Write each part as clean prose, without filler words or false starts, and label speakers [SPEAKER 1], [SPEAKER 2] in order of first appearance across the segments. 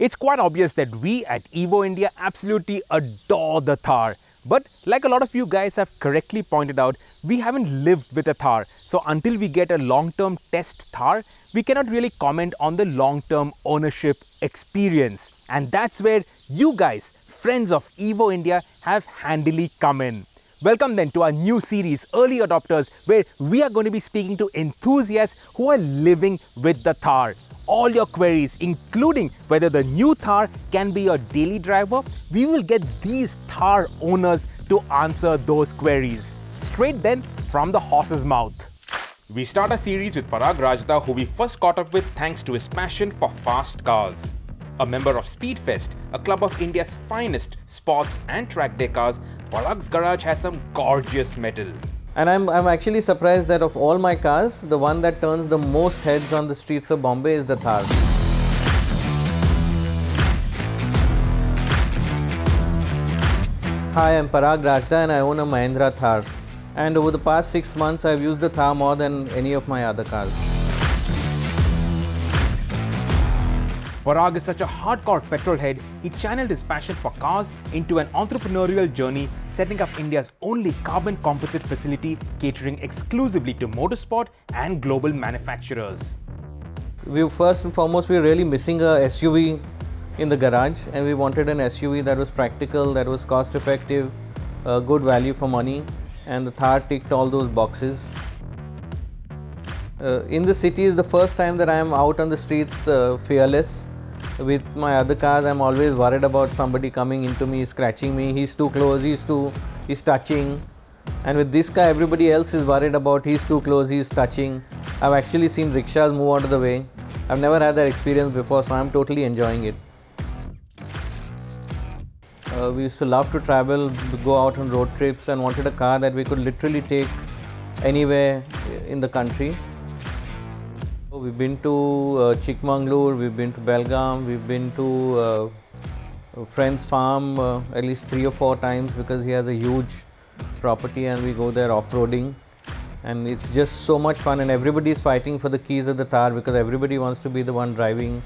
[SPEAKER 1] It's quite obvious that we at Evo India absolutely adore the Thar. But like a lot of you guys have correctly pointed out, we haven't lived with a Thar. So until we get a long-term test Thar, we cannot really comment on the long-term ownership experience. And that's where you guys, friends of Evo India, have handily come in. Welcome then to our new series, Early Adopters, where we are going to be speaking to enthusiasts who are living with the Thar. All your queries, including whether the new Thar can be your daily driver, we will get these Thar owners to answer those queries. Straight then from the horse's mouth. We start a series with Parag Rajda, who we first caught up with thanks to his passion for fast cars. A member of Speedfest, a club of India's finest sports and track day cars, Parag's garage has some gorgeous metal.
[SPEAKER 2] And I'm actually surprised that of all my cars, the one that turns the most heads on the streets of Bombay is the Thar. Hi, I'm Parag Rajda and I own a Mahindra Thar. And over the past 6 months, I've used the Thar more than any of my other cars.
[SPEAKER 1] Parag is such a hardcore petrol head, he channeled his passion for cars into an entrepreneurial journey, setting up India's only carbon composite facility catering exclusively to motorsport and global manufacturers.
[SPEAKER 2] First and foremost, we were really missing a SUV in the garage, and we wanted an SUV that was practical, that was cost effective, good value for money, and the Thar ticked all those boxes. In the city is the first time that I am out on the streets fearless. With my other cars, I'm always worried about somebody coming into me, scratching me, he's too close, he's touching. And with this car, everybody else is worried about he's too close, he's touching. I've actually seen rickshaws move out of the way. I've never had that experience before, so I'm totally enjoying it. We used to love to travel, go out on road trips, and wanted a car that we could literally take anywhere in the country. We've been to Chikmagalur, we've been to Belgaum, we've been to a friend's farm at least 3 or 4 times because he has a huge property and we go there off-roading. And it's just so much fun, and everybody is fighting for the keys of the Thar because everybody wants to be the one driving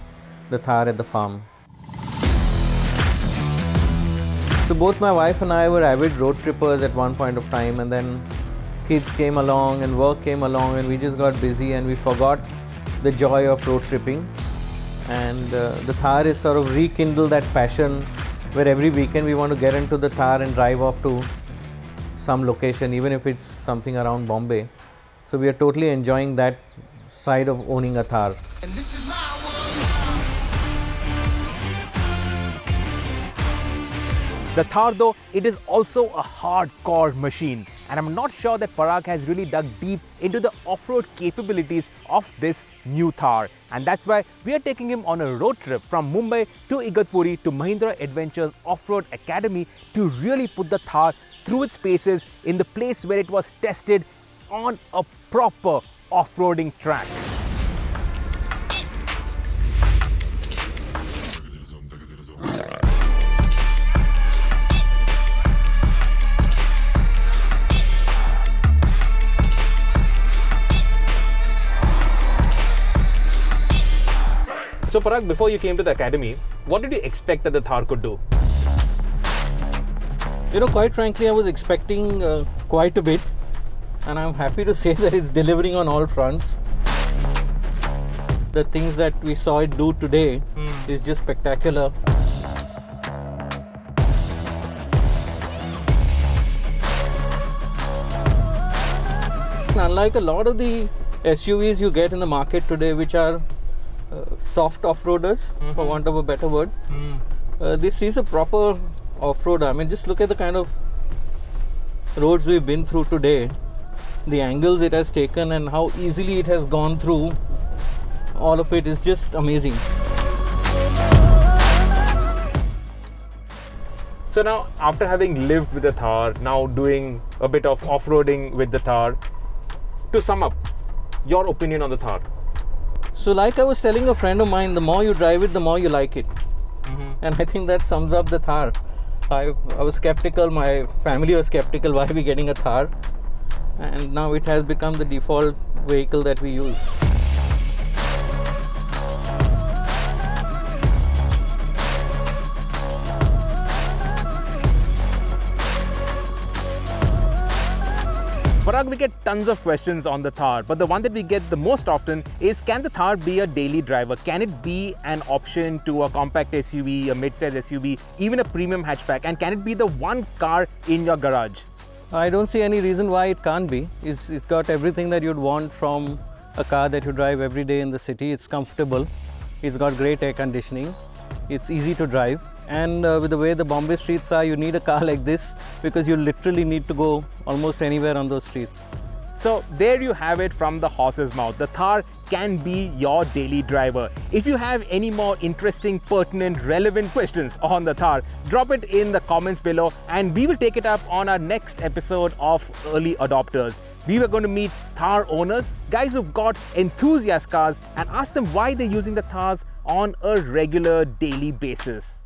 [SPEAKER 2] the Thar at the farm. So both my wife and I were avid road trippers at one point of time, and then kids came along and work came along and we just got busy and we forgot the joy of road tripping. And the Thar is sort of rekindled that passion where every weekend we want to get into the Thar and drive off to some location, even if it's something around Bombay. So we are totally enjoying that side of owning a Thar.
[SPEAKER 3] And this is my
[SPEAKER 1] The Thar though, it is also a hardcore machine, and I'm not sure that Parag has really dug deep into the off-road capabilities of this new Thar, and that's why we are taking him on a road trip from Mumbai to Igatpuri to Mahindra Adventures Off-Road Academy to really put the Thar through its paces in the place where it was tested on a proper off-roading track. So Parag, before you came to the academy, what did you expect that the Thar could do?
[SPEAKER 2] You know, quite frankly, I was expecting quite a bit, and I'm happy to say that it's delivering on all fronts. The things that we saw it do today is just spectacular. Unlike a lot of the SUVs you get in the market today, which are soft off-roaders, for want of a better word, this is a proper off-roader. I mean, just look at the kind of roads we've been through today, the angles it has taken and how easily it has gone through. All of it is just amazing.
[SPEAKER 1] So now, after having lived with the Thar, now doing a bit of off-roading with the Thar, to sum up, your opinion on the Thar?
[SPEAKER 2] So like I was telling a friend of mine, the more you drive it, the more you like it. And I think that sums up the Thar. I was skeptical, my family was skeptical, why are we getting a Thar? And now it has become the default vehicle that we use.
[SPEAKER 1] Parag, we get tons of questions on the Thar, but the one that we get the most often is, can the Thar be a daily driver? Can it be an option to a compact SUV, a mid-size SUV, even a premium hatchback? And can it be the one car in your garage?
[SPEAKER 2] I don't see any reason why it can't be. It's got everything that you'd want from a car that you drive every day in the city. It's comfortable, it's got great air conditioning, it's easy to drive. And with the way the Bombay streets are, you need a car like this because you literally need to go almost anywhere on those streets.
[SPEAKER 1] So there you have it from the horse's mouth. The Thar can be your daily driver. If you have any more interesting, pertinent, relevant questions on the Thar, drop it in the comments below and we will take it up on our next episode of Early Adopters. We were going to meet Thar owners, guys who've got enthusiast cars, and ask them why they're using the Thars on a regular daily basis.